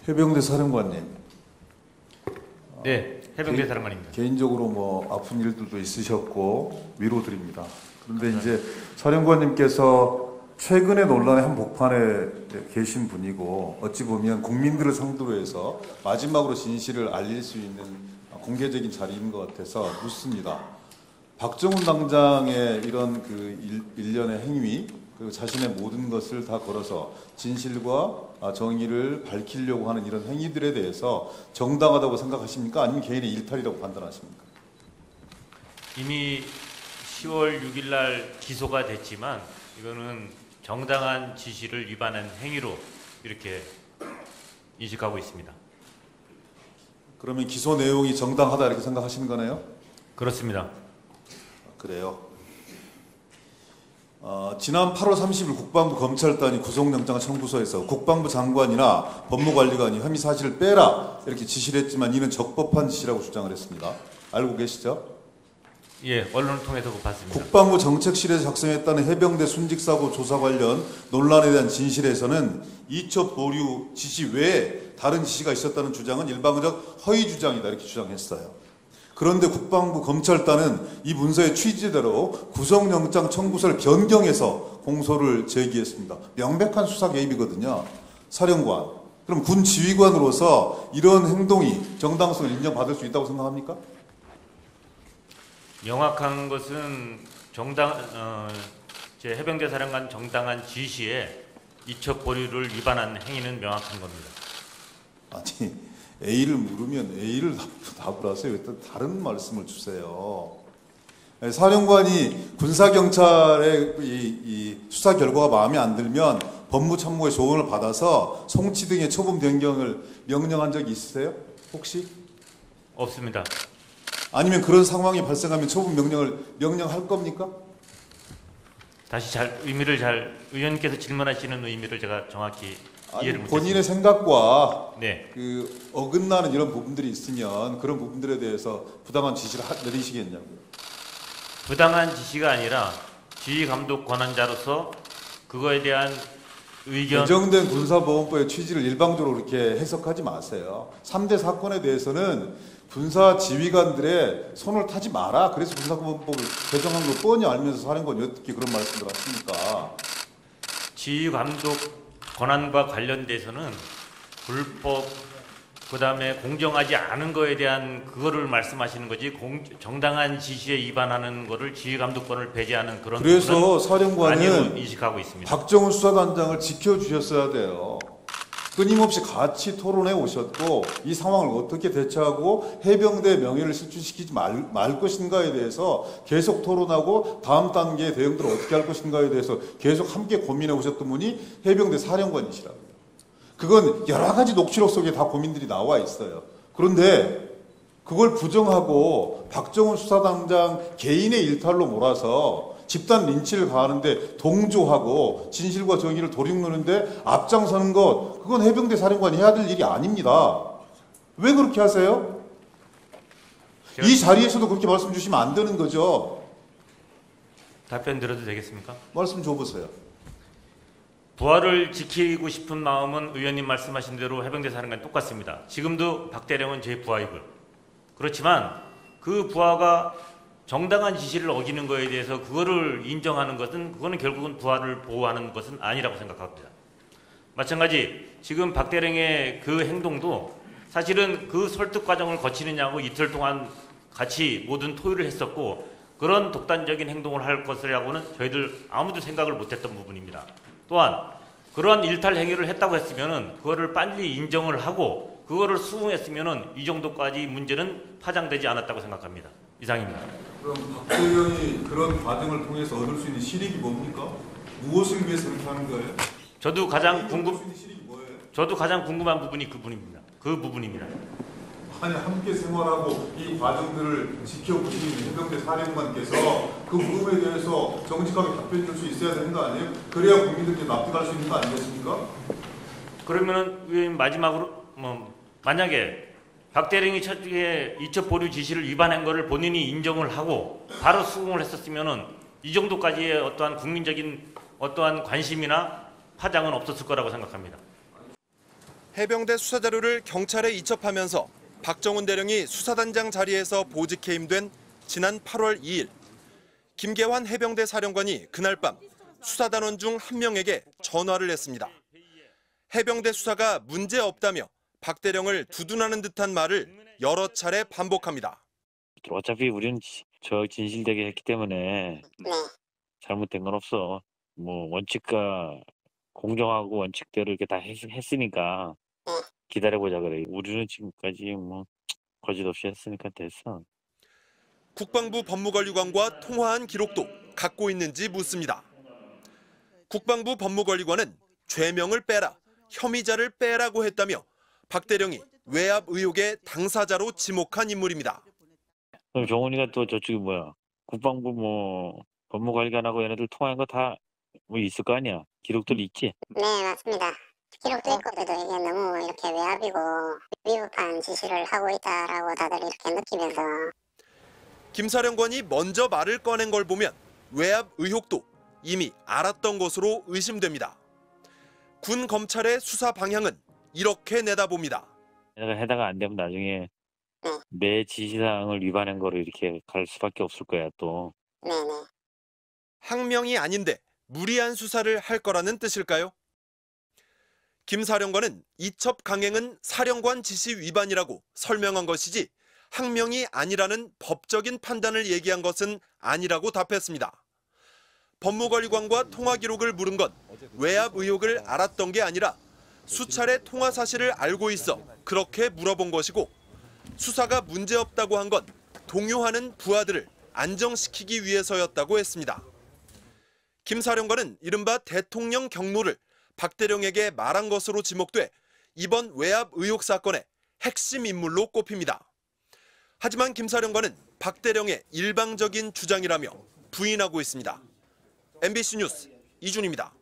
해병대 사령관님. 네, 해병대 사령관입니다. 개인적으로 뭐 아픈 일들도 있으셨고 위로드립니다. 그런데 이제 사령관님께서 최근의 논란의 한 복판에 계신 분이고 어찌 보면 국민들을 상대로 해서 마지막으로 진실을 알릴 수 있는 공개적인 자리인 것 같아서 묻습니다. 박정훈 당장의 이런 그 일련의 행위, 그리고 자신의 모든 것을 다 걸어서 진실과 정의를 밝히려고 하는 이런 행위들에 대해서 정당하다고 생각하십니까? 아니면 개인의 일탈이라고 판단하십니까? 이미 10월 6일 날 기소가 됐지만 이거는 정당한 지시를 위반한 행위로 이렇게 인식하고 있습니다. 그러면 기소 내용이 정당하다 이렇게 생각하시는 거네요? 그렇습니다. 그래요. 지난 8월 30일 국방부 검찰단이 구속영장 청구서에서 국방부 장관이나 법무관리관이 혐의 사실을 빼라 이렇게 지시를 했지만 이는 적법한 지시라고 주장을 했습니다. 알고 계시죠? 예, 언론을 통해서 봤습니다. 국방부 정책실에서 작성했다는 해병대 순직사고 조사 관련 논란에 대한 진실에서는 이첩 보류 지시 외에 다른 지시가 있었다는 주장은 일방적 허위 주장이다 이렇게 주장했어요. 그런데 국방부 검찰단은 이 문서의 취지대로 구속영장 청구서를 변경해서 공소를 제기했습니다. 명백한 수사 개입이거든요. 사령관. 그럼 군 지휘관으로서 이런 행동이 정당성을 인정받을 수 있다고 생각합니까? 명확한 것은 제 해병대 사령관 정당한 지시에 이첩 보류를 위반한 행위는 명확한 겁니다. 아니, A를 물으면 A를 답을 하세요. 왜 또 다른 말씀을 주세요? 사령관이 군사경찰의 이 수사 결과가 마음에 안 들면 법무참모의 조언을 받아서 송치 등의 처분 변경을 명령한 적이 있으세요? 혹시? 없습니다. 아니면 그런 상황이 발생하면 처분 명령을 명령할 겁니까? 다시 의원님께서 질문하시는 의미를 제가 정확히 이해를 못했습니다. 본인의 생각과 네. 그 어긋나는 이런 부분들이 있으면 그런 부분들에 대해서 부당한 지시를 내리시겠냐고요. 부당한 지시가 아니라 지휘감독 권한자로서 그거에 대한 의견. 개정된 군사보건법의 취지를 일방적으로 그렇게 해석하지 마세요. 3대 사건에 대해서는 군사 지휘관들의 손을 타지 마라. 그래서 군사보건법을 개정한 걸 뻔히 알면서 사령관이 어떻게 그런 말씀을 하십니까? 지휘감독 권한과 관련돼서는 불법, 그 다음에 공정하지 않은 거에 대한 그거를 말씀하시는 거지 정당한 지시에 위반하는 거를 지휘감독권을 배제하는 그런 그래서 사령관은 인식하고 있습니다. 박정훈 수사단장을 지켜주셨어야 돼요. 끊임없이 같이 토론해 오셨고 이 상황을 어떻게 대처하고 해병대 명예를 실추시키지 말 것인가에 대해서 계속 토론하고 다음 단계의 대응들을 어떻게 할 것인가에 대해서 계속 함께 고민해 오셨던 분이 해병대 사령관이시라고요. 그건 여러 가지 녹취록 속에 다 고민들이 나와 있어요. 그런데 그걸 부정하고 박정훈 수사단장 개인의 일탈로 몰아서 집단 린치를 가하는데 동조하고 진실과 정의를 도륙노는데 앞장서는 것, 그건 해병대 사령관이 해야 될 일이 아닙니다. 왜 그렇게 하세요? 이 자리에서도 그렇게 말씀 주시면 안 되는 거죠. 답변 드려도 되겠습니까? 말씀 줘보세요. 부하를 지키고 싶은 마음은 의원님 말씀하신 대로 해병대 사령관 똑같습니다. 지금도 박대령은 제 부하이고요. 그렇지만 그 부하가 정당한 지시를 어기는 거에 대해서 그거를 인정하는 것은 그거는 결국은 부하를 보호하는 것은 아니라고 생각합니다. 마찬가지 지금 박대령의 그 행동도 사실은 그 설득 과정을 거치느냐고 이틀 동안 같이 모든 토의를 했었고 그런 독단적인 행동을 할 것이라고는 저희들 아무도 생각을 못했던 부분입니다. 또한 그러한 일탈 행위를 했다고 했으면은 그거를 빨리 인정을 하고 그거를 수긍했으면은 이 정도까지 문제는 파장되지 않았다고 생각합니다. 이상입니다. 그럼 박 대령이 그런 과정을 통해서 얻을 수 있는 실익이 뭡니까? 무엇을 위해서 그렇게 하는 거예요? 저도 가장 궁금한 부분이 그 부분입니다. 아니 함께 생활하고 이 과정들을 지켜보시는 해병대 사령관께서 그 부분에 대해서 정직하게 답변 줄 수 있어야 되는 거 아니에요? 그래야 국민들께 납득할 수 있는 거 아니겠습니까? 그러면은 마지막으로 만약에 박 대령이 첫째 이첩 보류 지시를 위반한 것을 본인이 인정을 하고 바로 수긍을 했었으면은 이 정도까지의 어떠한 국민적인 어떠한 관심이나 파장은 없었을 거라고 생각합니다. 해병대 수사 자료를 경찰에 이첩하면서 박정훈 대령이 수사단장 자리에서 보직 해임된 지난 8월 2일, 김계환 해병대 사령관이 그날 밤 수사단원 중 한 명에게 전화를 했습니다. 해병대 수사가 문제 없다며 박 대령을 두둔하는 듯한 말을 여러 차례 반복합니다. 어차피 우리는 저 진실되게 했기 때문에 네. 잘못된 건 없어. 뭐 원칙과 공정하고 원칙대로 이렇게 다 했으니까 기다려보자 그래. 우리는 지금까지 뭐 거짓 없이 했으니까 됐어. 국방부 법무관리관과 통화한 기록도 갖고 있는지 묻습니다. 국방부 법무관리관은 죄명을 빼라, 혐의자를 빼라고 했다며 박 대령이 외압 의혹의 당사자로 지목한 인물입니다. 그럼 정훈이가 또 저쪽이 뭐야? 국방부 뭐 법무관리관하고 얘네들 통화한 거 다 뭐 있을 거 아니야? 기록들 있지? 네, 맞습니다. 기록도 있고 그래도 이게 너무 이렇게 외압이고 위법한 지시를 하고 있다라고 다들 이렇게 느끼면서 김 사령관이 먼저 말을 꺼낸 걸 보면 외압 의혹도 이미 알았던 것으로 의심됩니다. 군 검찰의 수사 방향은 이렇게 내다봅니다. 내가 해다가 안 되면 나중에 내 지시사항을 위반한 거로 이렇게 갈 수밖에 없을 거야 또. 네네. 항명이 아닌데 무리한 수사를 할 거라는 뜻일까요? 김 사령관은 이첩 강행은 사령관 지시 위반이라고 설명한 것이지 항명이 아니라는 법적인 판단을 얘기한 것은 아니라고 답했습니다. 법무관리관과 통화 기록을 물은 건 외압 의혹을 알았던 게 아니라 수차례 통화 사실을 알고 있어 그렇게 물어본 것이고 수사가 문제없다고 한 건 동요하는 부하들을 안정시키기 위해서였다고 했습니다. 김 사령관은 이른바 대통령 경로를 박 대령에게 말한 것으로 지목돼 이번 외압 의혹 사건의 핵심 인물로 꼽힙니다. 하지만 김 사령관은 박 대령의 일방적인 주장이라며 부인하고 있습니다. MBC 뉴스 이준입니다.